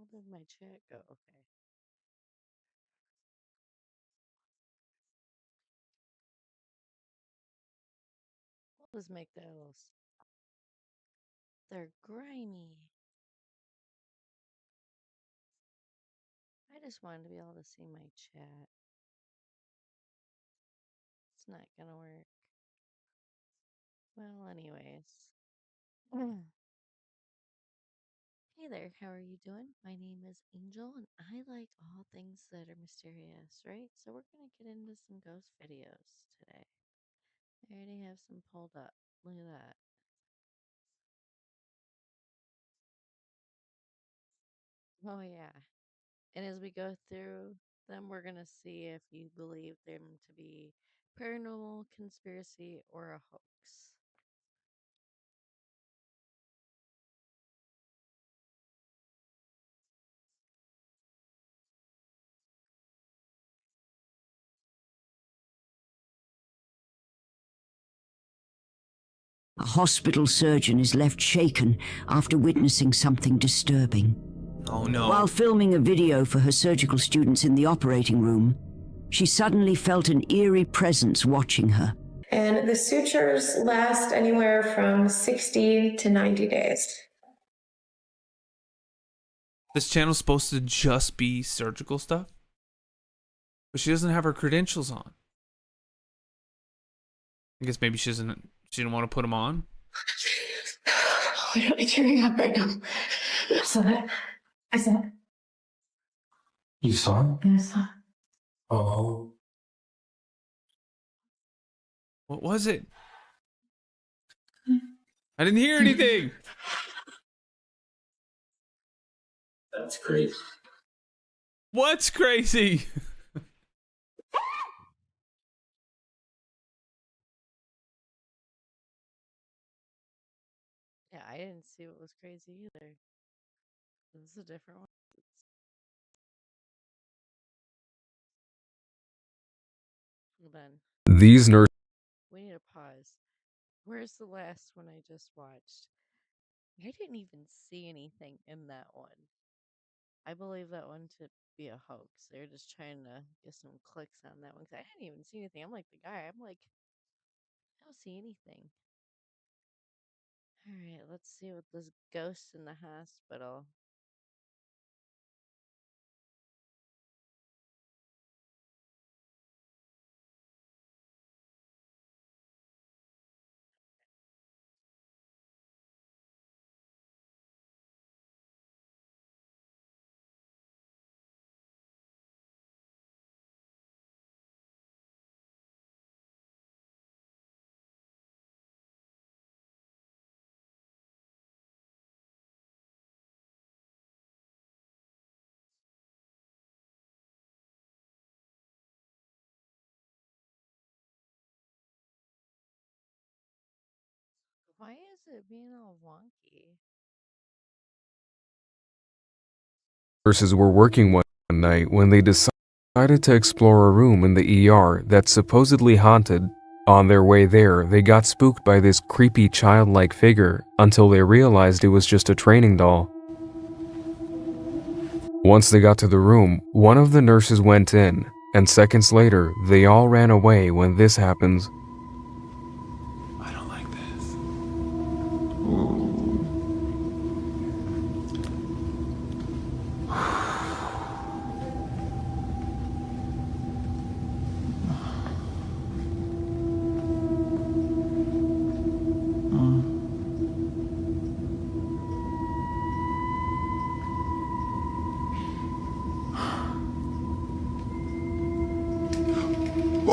hell did my chat go? Okay. We'll just make those. They're grimy. I just wanted to be able to see my chat. It's not gonna work. Well, anyways. Hey there, how are you doing? My name is Angel, and I like all things that are mysterious, right? So we're gonna get into some ghost videos today. I already have some pulled up. Look at that. Oh, yeah. And as we go through them, we're gonna see if you believe them to be paranormal, conspiracy, or a hoax. A hospital surgeon is left shaken after witnessing something disturbing. Oh no. While filming a video for her surgical students in the operating room, she suddenly felt an eerie presence watching her. And the sutures last anywhere from 60 to 90 days. This channel's supposed to just be surgical stuff? But she doesn't have her credentials on. I guess maybe she didn't want to put them on. I'm really tearing up right now. I saw that. I saw it. You saw it? Yeah, I saw it. Oh. What was it? I didn't hear anything. That's crazy. What's crazy? Yeah, I didn't see what was crazy either. This is a different one. Hold on. These nurses. We need a pause. Where's the last one I just watched? I didn't even see anything in that one. I believe that one to be a hoax. They're just trying to get some clicks on that one because I didn't even see anything. I'm like the guy. I'm like, I don't see anything. All right, let's see what this ghost in the hospital. Why is it being all wonky? Nurses were working one night when they decided to explore a room in the ER that's supposedly haunted. On their way there, they got spooked by this creepy childlike figure until they realized it was just a training doll. Once they got to the room, one of the nurses went in, and seconds later, they all ran away when this happens. I don't like this.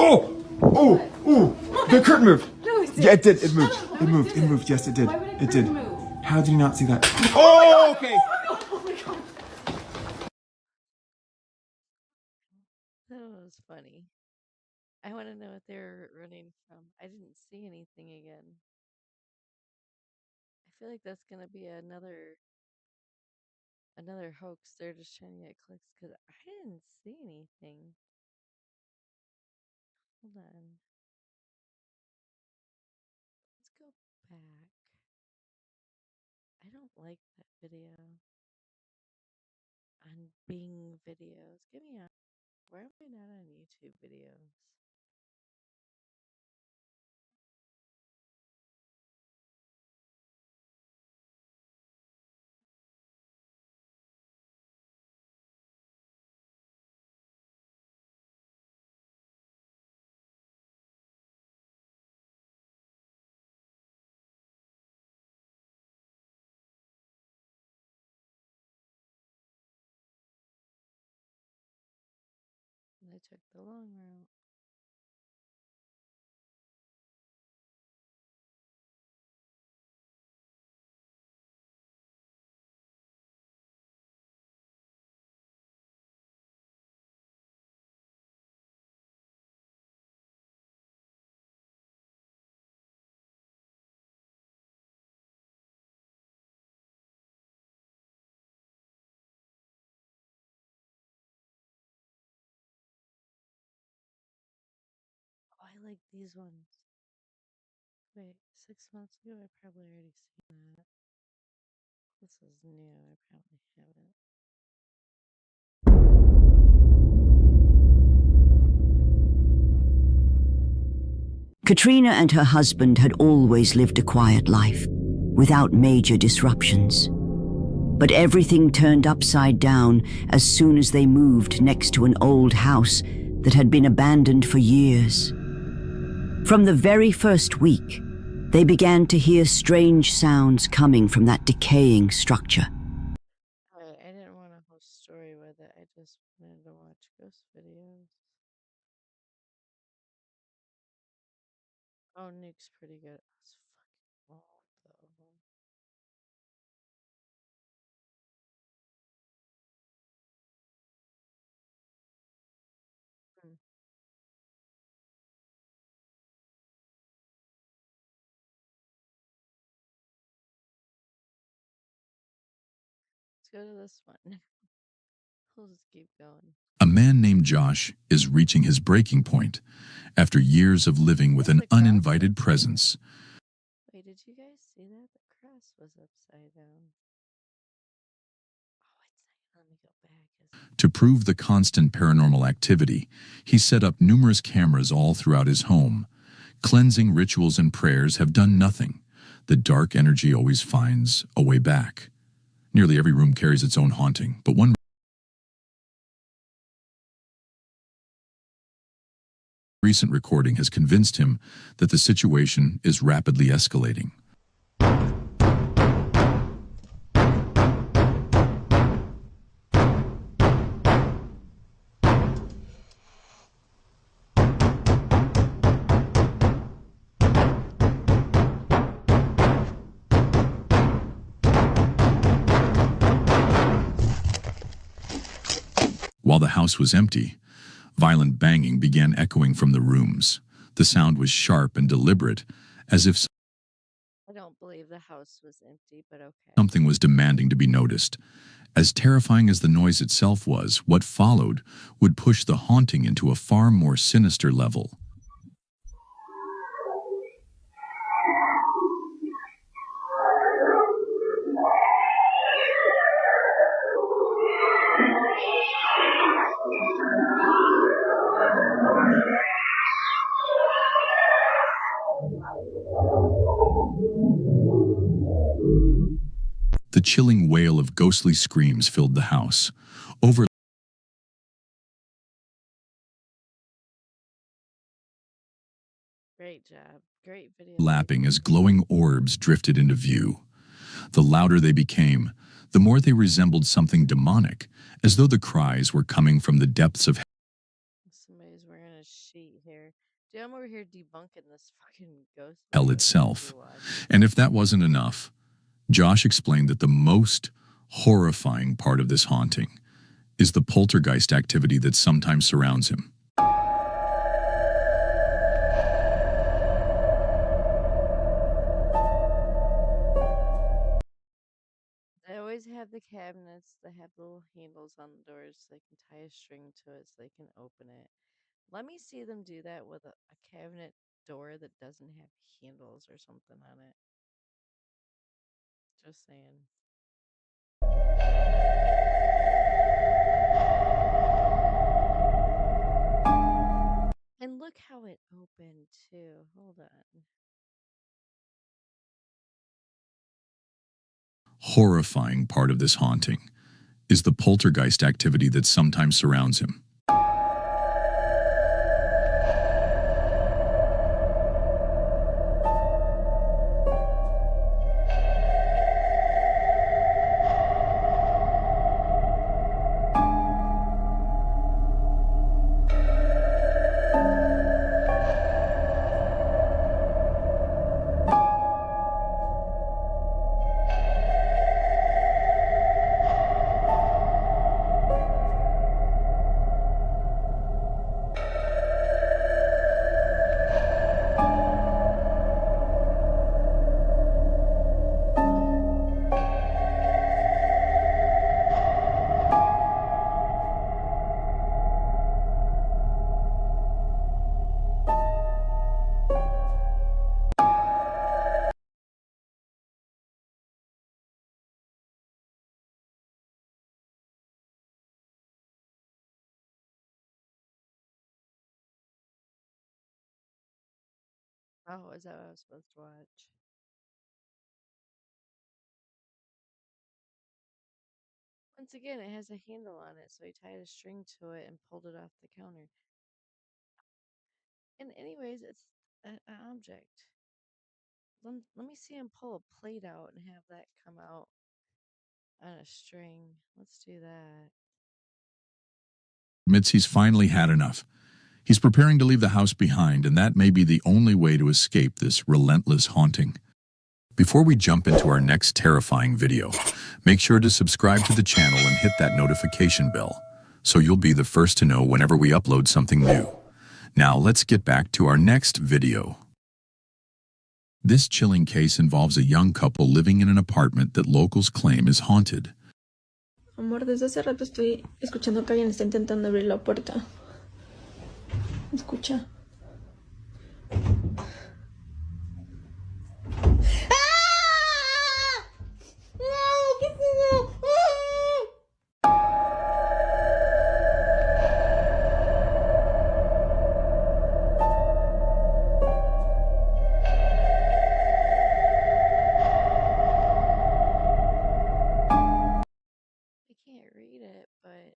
Oh! Oh! Oh! The curtain moved! No, Yeah, it did. It moved. It moved. It moved. Yes, it did. It did. How did you not see that? Oh, okay. That was funny. I want to know what they're running from. I didn't see anything again. I feel like that's gonna be another hoax. They're just trying to get clicks because I didn't see anything. Hold on. Let's go back. I don't like that video. on Bing videos. Give me a. Why am I not on YouTube videos? And I took the long route. Oh, I like these ones. Wait, 6 months ago, I probably already seen that. This is new. I probably haven't. Katrina and her husband had always lived a quiet life, without major disruptions. But everything turned upside down as soon as they moved next to an old house that had been abandoned for years. From the very first week, they began to hear strange sounds coming from that decaying structure. Alright, I didn't want a whole story with it. I just wanted to watch ghost videos. Oh, Nuke's pretty good. It's fucking long, though. Hmm. Let's go to this one. We'll just keep going. A man named Josh is reaching his breaking point after years of living with an uninvited presence. Wait, did you guys see that? The cross was upside down. Oh, it's not. Let me go back. To prove the constant paranormal activity, he set up numerous cameras all throughout his home. Cleansing rituals and prayers have done nothing. The dark energy always finds a way back. Nearly every room carries its own haunting, but one recent recording has convinced him that the situation is rapidly escalating. While the house was empty, violent banging began echoing from the rooms. The sound was sharp and deliberate, as if I don't believe the house was empty, but okay. something was demanding to be noticed. As terrifying as the noise itself was, what followed would push the haunting into a far more sinister level. The chilling wail of ghostly screams filled the house. Great job. Great video. Overlapping as glowing orbs drifted into view. The louder they became, the more they resembled something demonic, as though the cries were coming from the depths of Somebody's wearing a sheet here. Dude, I'm over here debunking this fucking ghost hell video itself. you watch. And if that wasn't enough, Josh explained that the most horrifying part of this haunting is the poltergeist activity that sometimes surrounds him. They always have the cabinets that have little handles on the doors so they can tie a string to it so they can open it. Let me see them do that with a cabinet door that doesn't have handles or something on it. Just saying. And look how it opened, too. Hold on. Horrifying part of this haunting is the poltergeist activity that sometimes surrounds him. Oh, is that what I was supposed to watch? Once again, it has a handle on it, so he tied a string to it and pulled it off the counter. And anyways, it's an object. Let me see him pull a plate out and have that come out on a string. Let's do that. Admits he's finally had enough. He's preparing to leave the house behind, and that may be the only way to escape this relentless haunting. Before we jump into our next terrifying video, make sure to subscribe to the channel and hit that notification bell so you'll be the first to know whenever we upload something new. Now let's get back to our next video. This chilling case involves a young couple living in an apartment that locals claim is haunted. Amor, desde hace rato estoy escuchando que alguien está intentando abrir la puerta. Escucha. I can't read it, but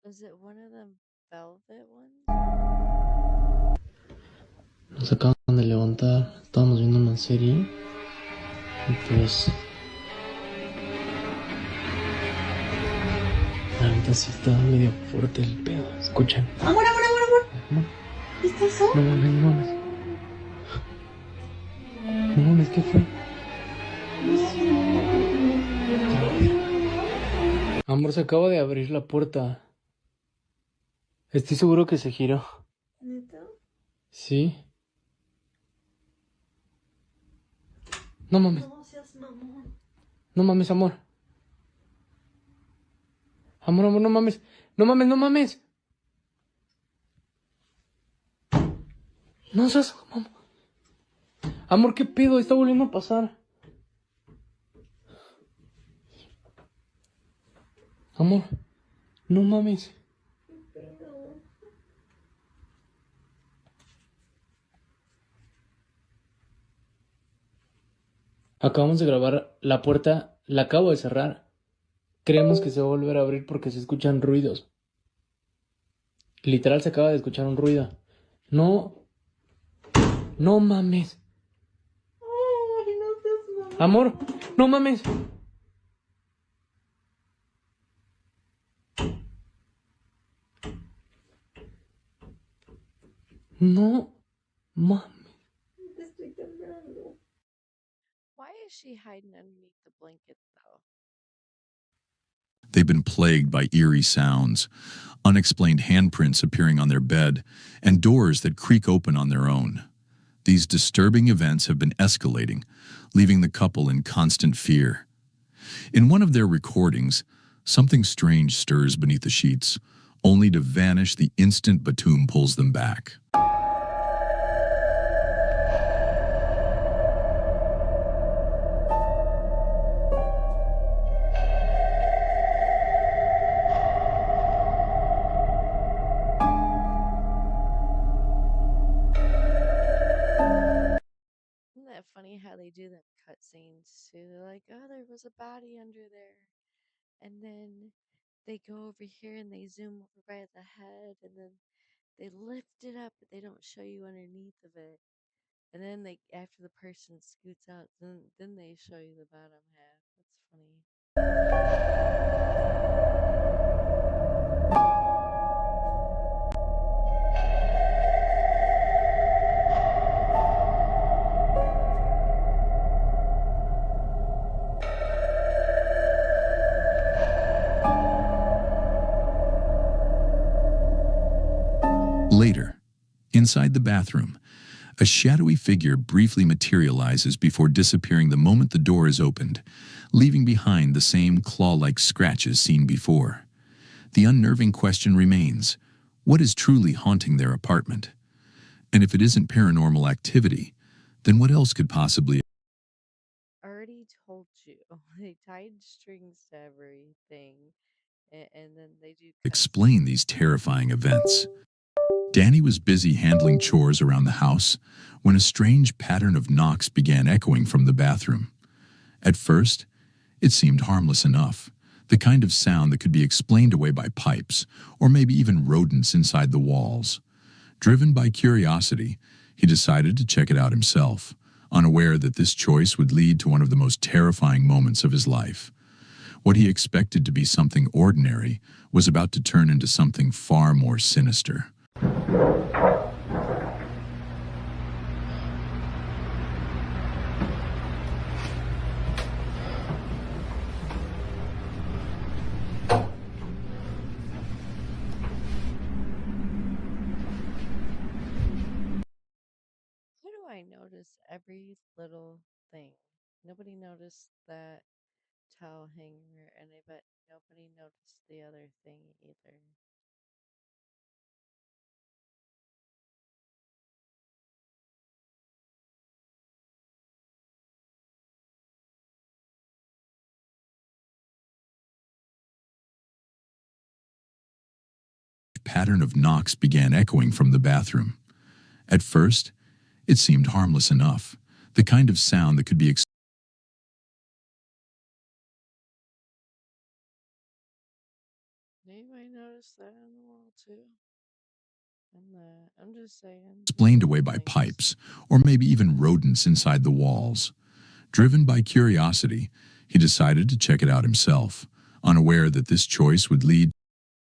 is it one of them velvet ones? Nos acaban de levantar, estábamos viendo una serie y pues la neta sí está medio fuerte el pedo, escuchan. Amor. Amor, ¿Viste eso? no mames, no mames. No mames, ¿qué fue? Amor, se acaba de abrir la puerta. Estoy seguro que se giró. ¿Neta? ¿Sí? No mames. No seas mamón. No mames, amor. Amor, no mames. No mames, no mames. No seas mamón. Amor, ¿qué pedo? Está volviendo a pasar. Amor, no mames. Acabamos de grabar la puerta, la acabo de cerrar. Creemos que se va a volver a abrir porque se escuchan ruidos. Literal se acaba de escuchar un ruido. No. No mames. Ay, no seas mamón. Amor, no mames. No mames. Te estoy temblando. Why is she hiding underneath the blanket, though? They've been plagued by eerie sounds, unexplained handprints appearing on their bed, and doors that creak open on their own. These disturbing events have been escalating, leaving the couple in constant fear. In one of their recordings, something strange stirs beneath the sheets, only to vanish the instant Batum pulls them back. that funny how they do them cutscenes too? They're like, oh, there was a body under there. And then they go over here and they zoom over by the head and then they lift it up, but they don't show you underneath of it. And then they, after the person scoots out, then they show you the bottom half. That's funny. Later, inside the bathroom, a shadowy figure briefly materializes before disappearing the moment the door is opened, leaving behind the same claw-like scratches seen before. The unnerving question remains, what is truly haunting their apartment? And if it isn't paranormal activity, then what else could possibly Already told you. They tied strings to everything. And then they do explain these terrifying events? Danny was busy handling chores around the house when a strange pattern of knocks began echoing from the bathroom. At first, it seemed harmless enough, the kind of sound that could be explained away by pipes or maybe even rodents inside the walls. Driven by curiosity, he decided to check it out himself, unaware that this choice would lead to one of the most terrifying moments of his life. What he expected to be something ordinary was about to turn into something far more sinister. Why do I notice every little thing? Nobody noticed that towel hanger, and I bet nobody noticed the other thing either. Pattern of knocks began echoing from the bathroom. At first, it seemed harmless enough, the kind of sound that could be Anybody notice that on the wall too? I'm just saying. explained away by pipes or maybe even rodents inside the walls. Driven by curiosity, he decided to check it out himself, unaware that this choice would lead.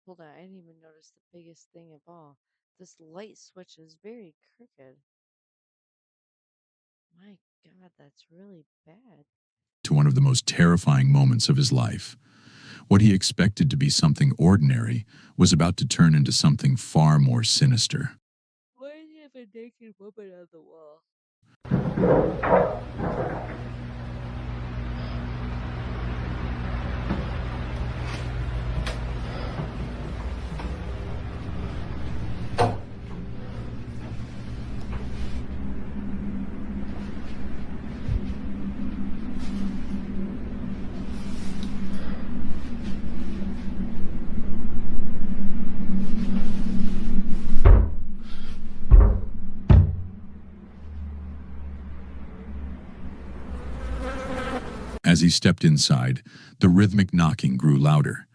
Hold on, I didn't even notice the biggest thing of all. This light switch is very crooked. My God, that's really bad. To one of the most terrifying moments of his life. What he expected to be something ordinary was about to turn into something far more sinister. Why do you have a naked woman on the wall? As he stepped inside, the rhythmic knocking grew louder.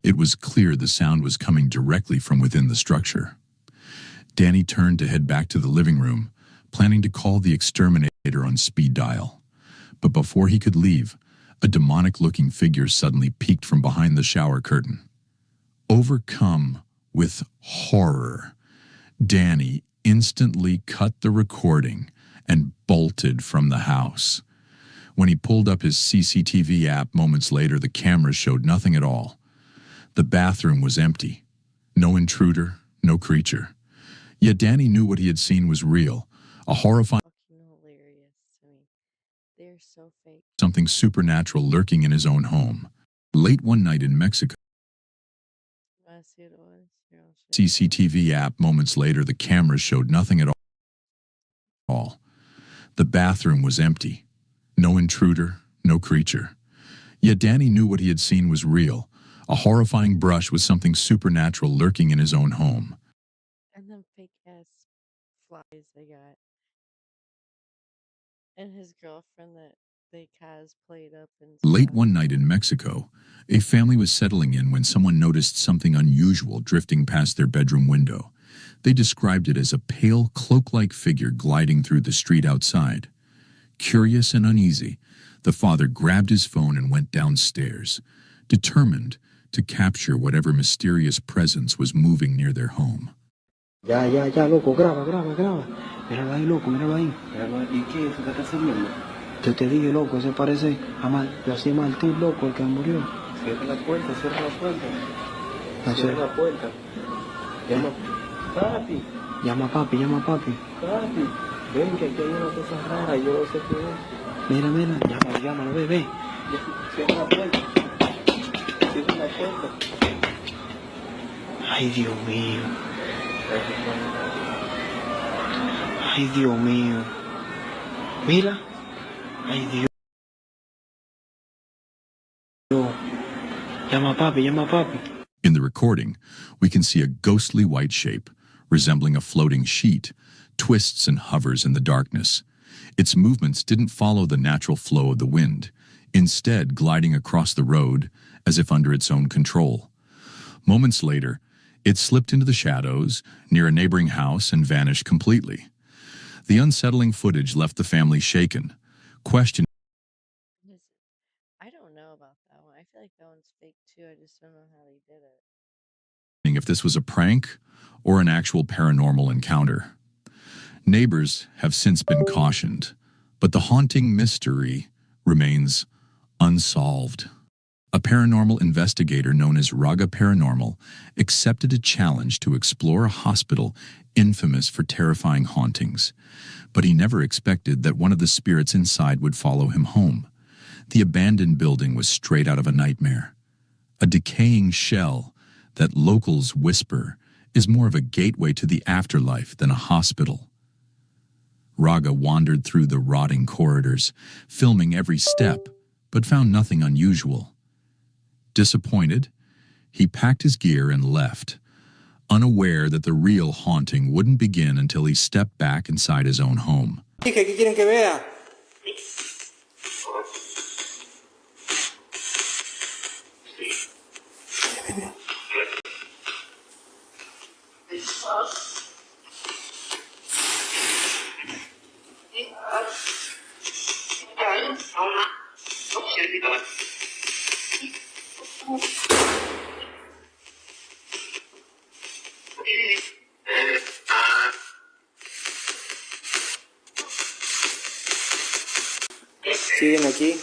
It was clear the sound was coming directly from within the structure. Danny turned to head back to the living room, planning to call the exterminator on speed dial. But before he could leave, a demonic-looking figure suddenly peeked from behind the shower curtain. Overcome with horror, Danny instantly cut the recording and bolted from the house. When he pulled up his CCTV app moments later, the cameras showed nothing at all. The bathroom was empty. No intruder, no creature. Yet Danny knew what he had seen was real, a horrifying, Fucking hilarious to me. They're so fake. something supernatural lurking in his own home. Late one night in Mexico, I see what it was. CCTV app moments later, the cameras showed nothing at all. The bathroom was empty. No intruder, no creature. Yet Danny knew what he had seen was real, a horrifying brush with something supernatural lurking in his own home. And them fake flies they got. And his girlfriend that they cosplayed up and Late stuff. one night in Mexico, a family was settling in when someone noticed something unusual drifting past their bedroom window. They described it as a pale, cloak-like figure gliding through the street outside. Curious and uneasy, the father grabbed his phone and went downstairs, determined to capture whatever mysterious presence was moving near their home. Ya, loco, graba. Míralo ahí, loco, míralo ahí. ¿Y qué es? ¿Qué está subiendo? Te dije, loco, ese parece yo hacía Martín, loco, el que murió. Cierra la puerta. Cierra la puerta. Llama a papi. Papi, ven que aquí hay una cosa rara, yo no sé qué es. Mira, llámalo, ve. Cierra la puerta. Ay, Dios mío. Mira. Ay, Dios. Llama a papi. In the recording, we can see a ghostly white shape, resembling a floating sheet, twists and hovers in the darkness. Its movements didn't follow the natural flow of the wind, instead gliding across the road as if under its own control. Moments later, it slipped into the shadows near a neighboring house and vanished completely. The unsettling footage left the family shaken, questioning Listen, I don't know about that one. I feel like that one's fake too. I just don't know how they did it. if this was a prank or an actual paranormal encounter. Neighbors have since been cautioned, but the haunting mystery remains unsolved. A paranormal investigator known as Raga Paranormal accepted a challenge to explore a hospital infamous for terrifying hauntings, but he never expected that one of the spirits inside would follow him home. The abandoned building was straight out of a nightmare. A decaying shell that locals whisper is more of a gateway to the afterlife than a hospital. Raga wandered through the rotting corridors, filming every step, but found nothing unusual. Disappointed, he packed his gear and left, unaware that the real haunting wouldn't begin until he stepped back inside his own home. ¿Qué quieren que vea? ¿Siguen aquí?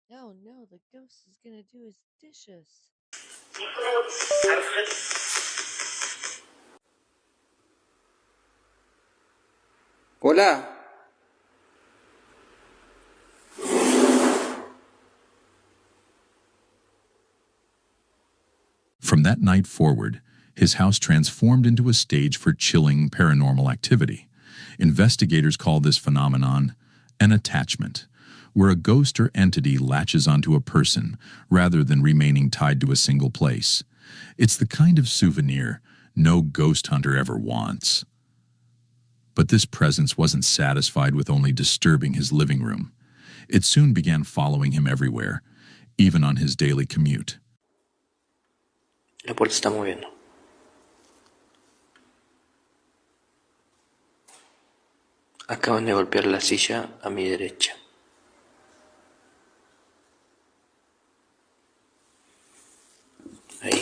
No, the ghost is gonna do his dishes. Hola. From that night forward, his house transformed into a stage for chilling paranormal activity. Investigators call this phenomenon an attachment, where a ghost or entity latches onto a person rather than remaining tied to a single place. It's the kind of souvenir no ghost hunter ever wants. But this presence wasn't satisfied with only disturbing his living room. It soon began following him everywhere, even on his daily commute. La puerta está moviendo. Acaban de golpear la silla a mi derecha. Ahí.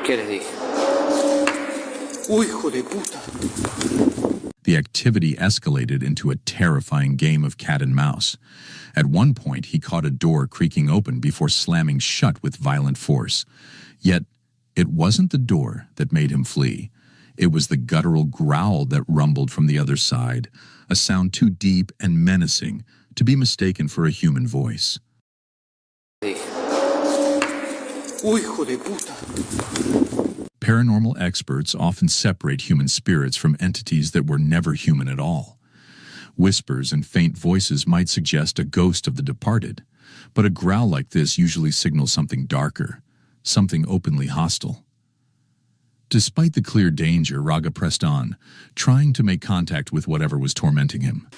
¿Qué les dije? ¡Uy, hijo de puta! The activity escalated into a terrifying game of cat and mouse. At one point, he caught a door creaking open before slamming shut with violent force. Yet, it wasn't the door that made him flee. It was the guttural growl that rumbled from the other side, a sound too deep and menacing to be mistaken for a human voice. Uy, hijo de puta! Paranormal experts often separate human spirits from entities that were never human at all. Whispers and faint voices might suggest a ghost of the departed, but a growl like this usually signals something darker, something openly hostile. Despite the clear danger, Raga pressed on, trying to make contact with whatever was tormenting him.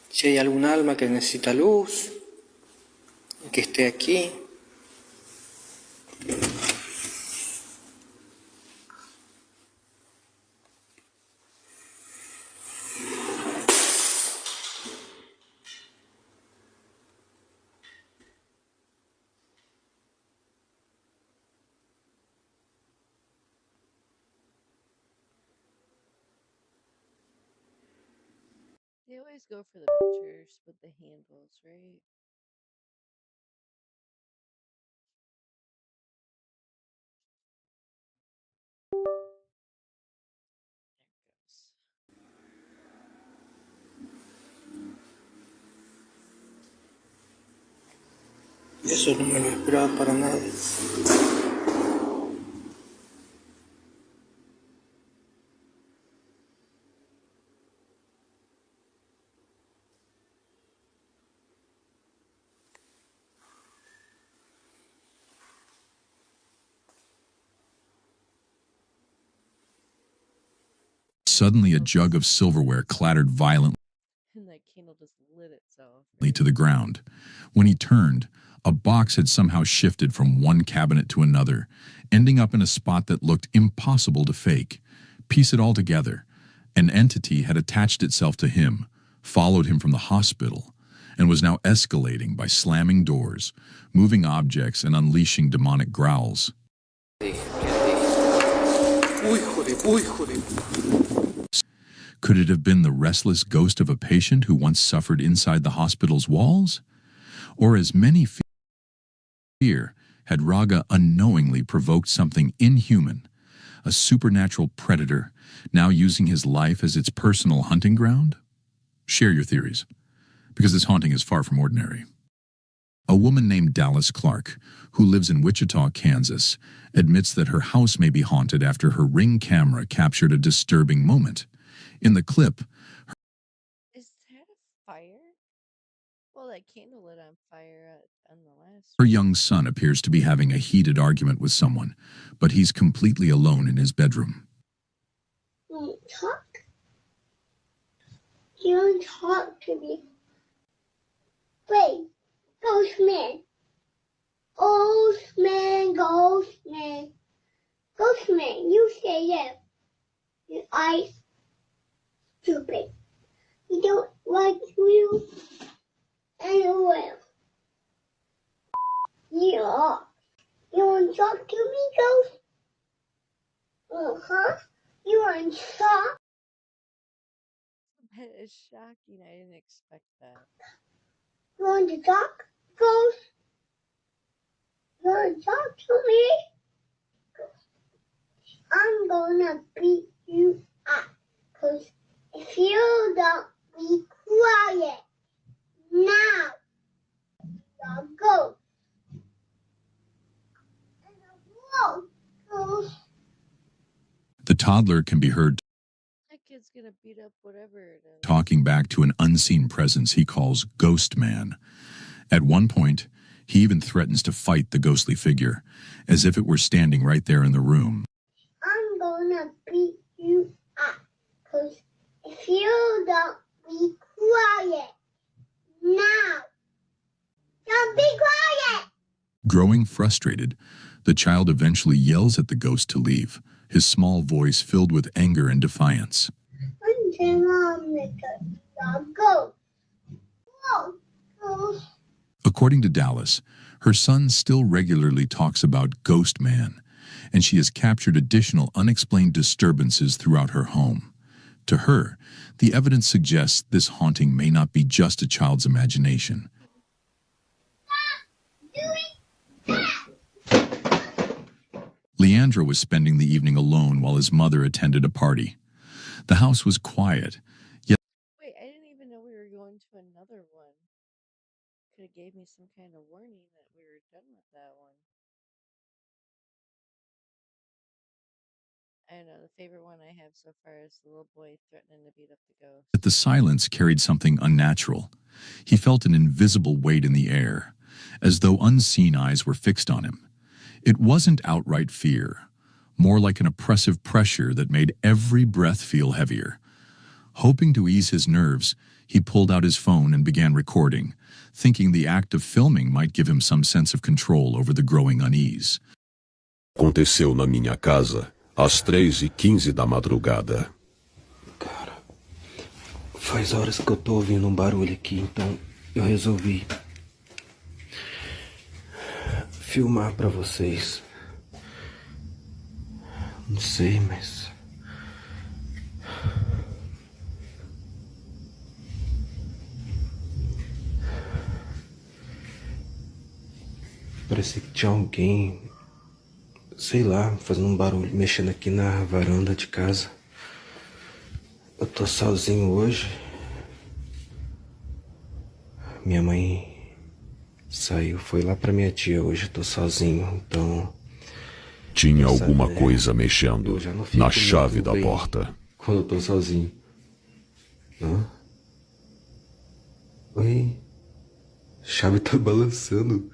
Si hay algún alma que necesita luz, que esté aquí. They always go for the pictures with the handles, right? Eso no me lo esperaba para nada. Suddenly, a jug of silverware clattered violently And that candle just lit itself. to the ground. When he turned, a box had somehow shifted from one cabinet to another, ending up in a spot that looked impossible to fake. Piece it all together. An entity had attached itself to him, followed him from the hospital, and was now escalating by slamming doors, moving objects, and unleashing demonic growls. Could it have been the restless ghost of a patient who once suffered inside the hospital's walls? Or, as many fear, had Raga unknowingly provoked something inhuman, a supernatural predator, now using his life as its personal hunting ground? Share your theories, because this haunting is far from ordinary. A woman named Dallas Clark, who lives in Wichita, Kansas, admits that her house may be haunted after her Ring camera captured a disturbing moment. In the clip, Is that a fire? Well, that candle lit on fire on the last her one. young son appears to be having a heated argument with someone, but he's completely alone in his bedroom. You talk? You don't talk to me. Wait, ghost man. Ghost man, ghost man. Ghost man, you say yes. Your eyes stupid. You don't like you anywhere. Yeah. You want to talk to me, ghost? Uh-huh. You want to talk? That is shocking. I didn't expect that. You want to talk, ghost? You want to talk to me? I'm gonna beat you up. Cause if you don't be quiet now, you'll go. The toddler can be heard That kid's gonna beat up whatever it is. talking back to an unseen presence he calls Ghost Man. At one point, he even threatens to fight the ghostly figure, as if it were standing right there in the room. I'm gonna beat you up. Cause if you don't be quiet now, don't be quiet! Growing frustrated, the child eventually yells at the ghost to leave, his small voice filled with anger and defiance. Until Mom go. Go. According to Dallas, her son still regularly talks about Ghost Man, and she has captured additional unexplained disturbances throughout her home. To her, the evidence suggests this haunting may not be just a child's imagination. Leandra was spending the evening alone while his mother attended a party. The house was quiet, yet Wait, I didn't even know we were going to another one. Could have gave me some kind of warning that we were done with that one. I don't know, the favorite one I have so far is the little boy threatening to beat up the ghost. But the silence carried something unnatural. He felt an invisible weight in the air, as though unseen eyes were fixed on him. It wasn't outright fear, more like an oppressive pressure that made every breath feel heavier. Hoping to ease his nerves, he pulled out his phone and began recording, thinking the act of filming might give him some sense of control over the growing unease. Aconteceu na minha casa às 3h15 da madrugada. Cara, faz horas que eu tô ouvindo um barulho aqui, então eu resolvi filmar pra vocês. Não sei, mas parecia que tinha alguém, sei lá, fazendo um barulho, mexendo aqui na varanda de casa. Eu tô sozinho hoje. Minha mãe saiu, foi lá pra minha tia. Hoje eu tô sozinho, então... Tinha alguma coisa mexendo na chave da bem porta. quando eu tô sozinho. Hã? Oi? A chave tá balançando.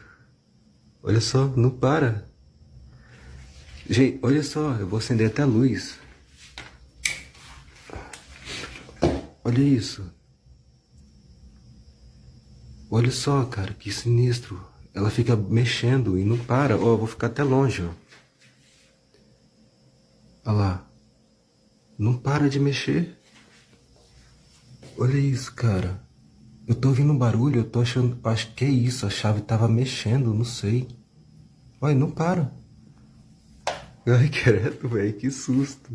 Olha só, não para. Gente, olha só, eu vou acender até a luz. Olha isso. Olha só, cara, que sinistro. Ela fica mexendo e não para. Ó, eu vou ficar até longe, ó. Olha lá. Não para de mexer. Olha isso, cara. Eu tô ouvindo um barulho, eu tô achando... Acho que é isso, a chave tava mexendo, não sei. Olha, não para. Ai, credo, velho, que susto.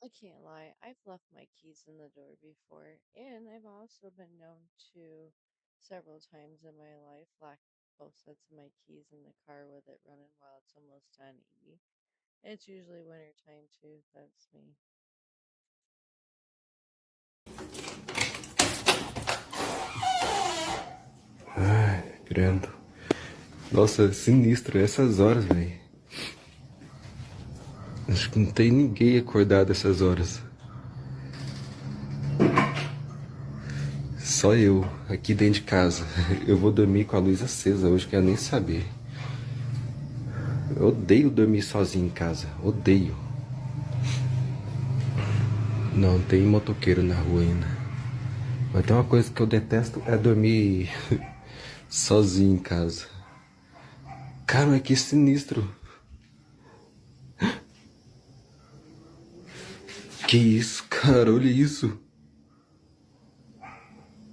I can't lie, I've left my keys in the door before, and I've also been known to, several times in my life, lock both sets of my keys in the car with it running while it's almost on E. It's usually wintertime too, that's me. Ai, credo. Nossa, sinistro essas horas, velho. Acho que não tem ninguém acordado essas horas. Só eu, aqui dentro de casa. Eu vou dormir com a luz acesa hoje, quero nem saber. Eu odeio dormir sozinho em casa, odeio. Não, tem motoqueiro na rua ainda. Mas tem uma coisa que eu detesto, é dormir sozinho em casa. Cara, mas que sinistro. Que isso, cara, olha isso.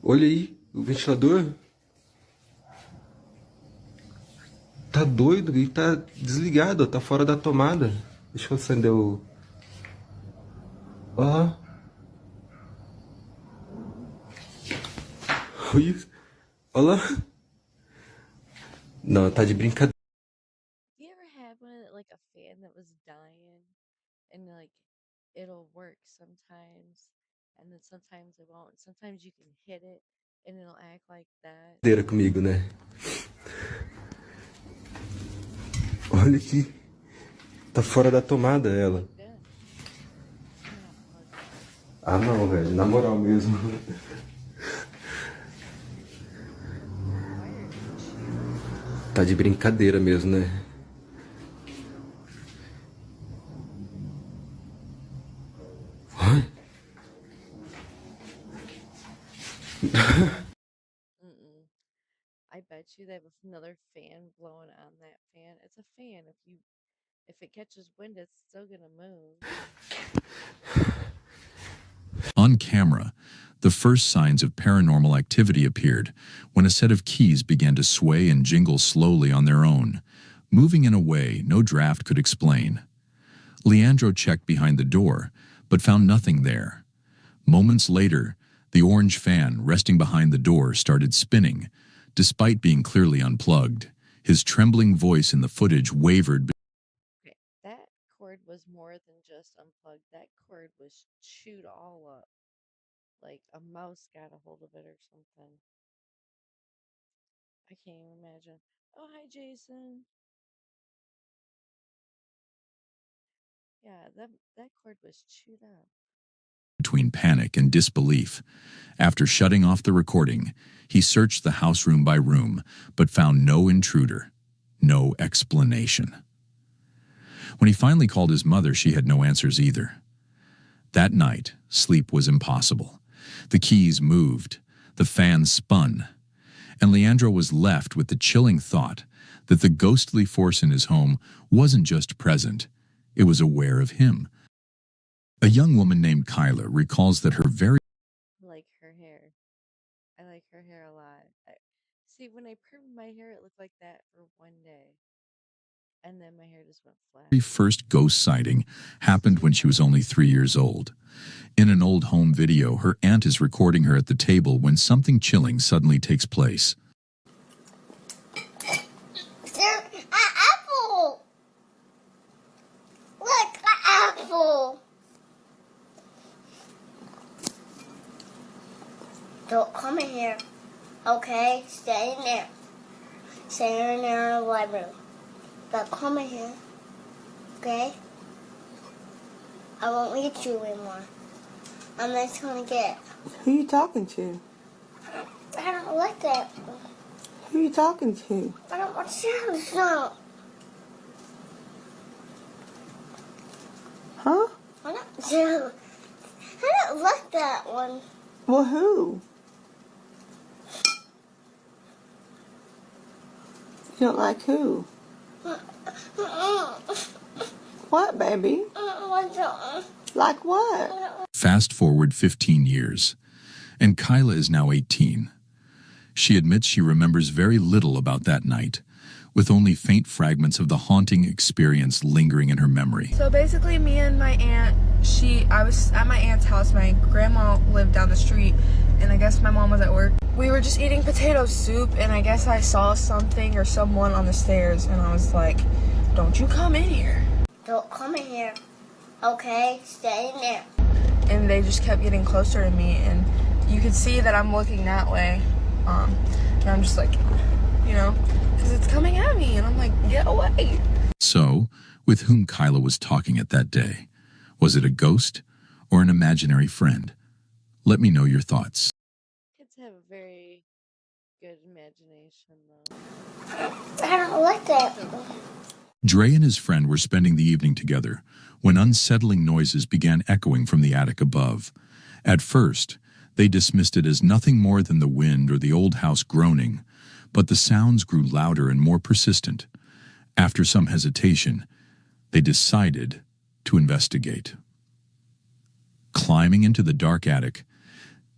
Olha aí, o ventilador. Tá doido, ele tá desligado, tá fora da tomada. Deixa eu acender o... Olha lá. Olha isso. Olha lá. Não, tá de brincadeira. You ever had one like a fan that was dying and like it'll work sometimes and then sometimes it won't. Sometimes you can hit it and it'll act like that. Comigo, né? Olha aqui. Tá fora da tomada ela. Ah não, velho, na moral mesmo. Tá de brincadeira mesmo, né? I bet you they have another fan blowing on that fan. It's a fan. If it catches wind, it's still gonna move. On camera, the first signs of paranormal activity appeared when a set of keys began to sway and jingle slowly on their own, moving in a way no draft could explain. Leandro checked behind the door, but found nothing there. Moments later, the orange fan resting behind the door started spinning, despite being clearly unplugged. His trembling voice in the footage wavered. Okay, that cord was more than just unplugged. That cord was chewed all up. Like a mouse got a hold of it or something. I can't even imagine. Oh, hi, Jason. Yeah, that cord was chewed up. Between panic and disbelief. After shutting off the recording, he searched the house room by room, but found no intruder, no explanation. When he finally called his mother, she had no answers either. That night, sleep was impossible. The keys moved, the fan spun, and Leandro was left with the chilling thought that the ghostly force in his home wasn't just present, it was aware of him. A young woman named Kyla recalls that her very I like her hair. I like her hair a lot. See, when I permed my hair, it looked like that for one day. And then my hair just went flat. first ghost sighting happened when she was only 3 years old. In an old home video, her aunt is recording her at the table when something chilling suddenly takes place. There's an apple. Look, an apple. Don't come in here. Okay, stay in there. Stay in there in the library. Don't come in here. Okay? I won't eat you anymore. I'm just gonna get. Who you talking to? I don't like that. Who you talking to? I don't want to no. Huh? I don't like that one. Well, who? You don't like who? What, baby? Like what? Fast forward 15 years, and Kyla is now 18. She admits she remembers very little about that night, with only faint fragments of the haunting experience lingering in her memory. So basically, me and my aunt, I was at my aunt's house. My grandma lived down the street, and I guess my mom was at work. We were just eating potato soup, and I guess I saw something or someone on the stairs, and I was like, don't you come in here. Don't come in here. Okay, stay in there. And they just kept getting closer to me, and you could see that I'm looking that way. And I'm just like, you know, because it's coming at me, and I'm like, get away. So, with whom Kyla was talking at that day? Was it a ghost or an imaginary friend? Let me know your thoughts. Kids have a very good imagination, though. I don't like that. Dre and his friend were spending the evening together when unsettling noises began echoing from the attic above. At first, they dismissed it as nothing more than the wind or the old house groaning, but the sounds grew louder and more persistent. After some hesitation, they decided to investigate. Climbing into the dark attic,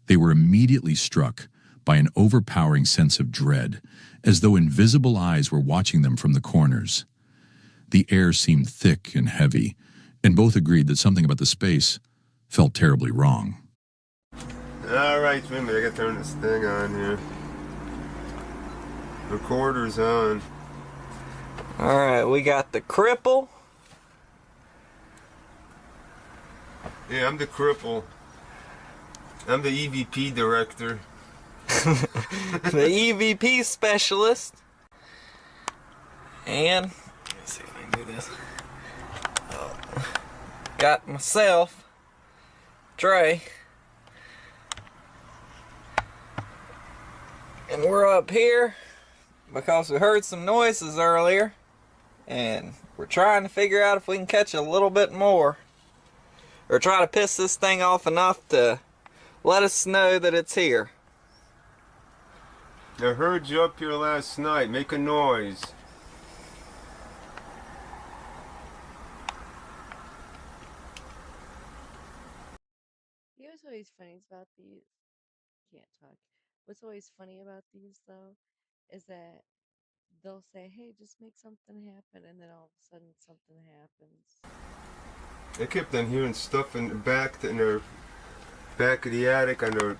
they were immediately struck by an overpowering sense of dread, as though invisible eyes were watching them from the corners. The air seemed thick and heavy, and both agreed that something about the space felt terribly wrong. All right, remember, I gotta turn this thing on here. Recorder's on. All right, we got the cripple. Yeah, I'm the cripple. I'm the EVP director. The EVP specialist. And, let's see if I can do this. Got myself, Dre. And we're up here because we heard some noises earlier. And we're trying to figure out if we can catch a little bit more. Or try to piss this thing off enough to let us know that it's here. I heard you up here last night. Make a noise. You know what's always funny about these? Can't talk. What's always funny about these, though, is that they'll say, hey, just make something happen, and then all of a sudden something happens. I kept on hearing stuff in the back of the attic on the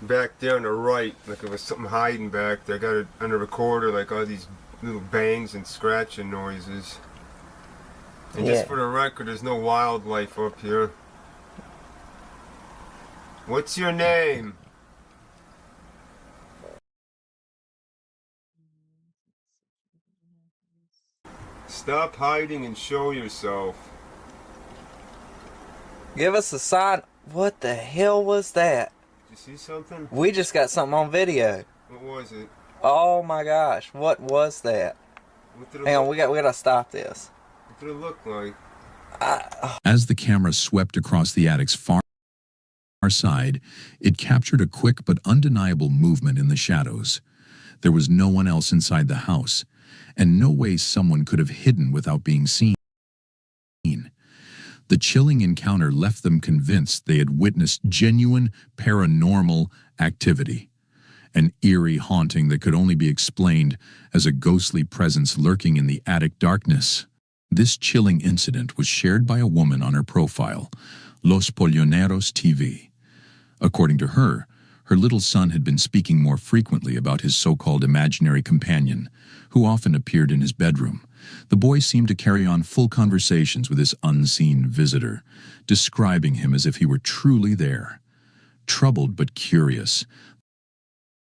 back there on the right, like there was something hiding back there. I got it on the recorder, like all these little bangs and scratching noises. And just for the record, there's no wildlife up here. What's your name? Stop hiding and show yourself. Give us a sign. What the hell was that? Did you see something? We just got something on video. What was it? Oh my gosh, what was that? Hang on, we gotta stop this. What did it look like? As the camera swept across the attic's far side, it captured a quick but undeniable movement in the shadows. There was no one else inside the house, and no way someone could have hidden without being seen. The chilling encounter left them convinced they had witnessed genuine paranormal activity, an eerie haunting that could only be explained as a ghostly presence lurking in the attic darkness. This chilling incident was shared by a woman on her profile, Los Polloneros TV. According to her, her little son had been speaking more frequently about his so-called imaginary companion, who often appeared in his bedroom. The boy seemed to carry on full conversations with this unseen visitor, describing him as if he were truly there. Troubled but curious,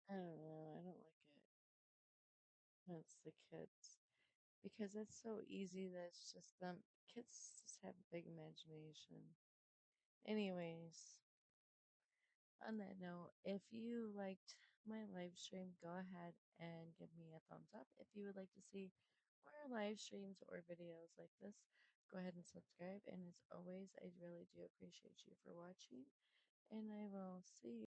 I don't know. I don't like it. That's the kids. Because it's so easy that it's just them. Kids just have a big imagination. Anyways, on that note, if you liked my live stream, go ahead and give me a thumbs up. If you would like to see more live streams or videos like this, go ahead and subscribe. And as always, I really do appreciate you for watching. And I will see you.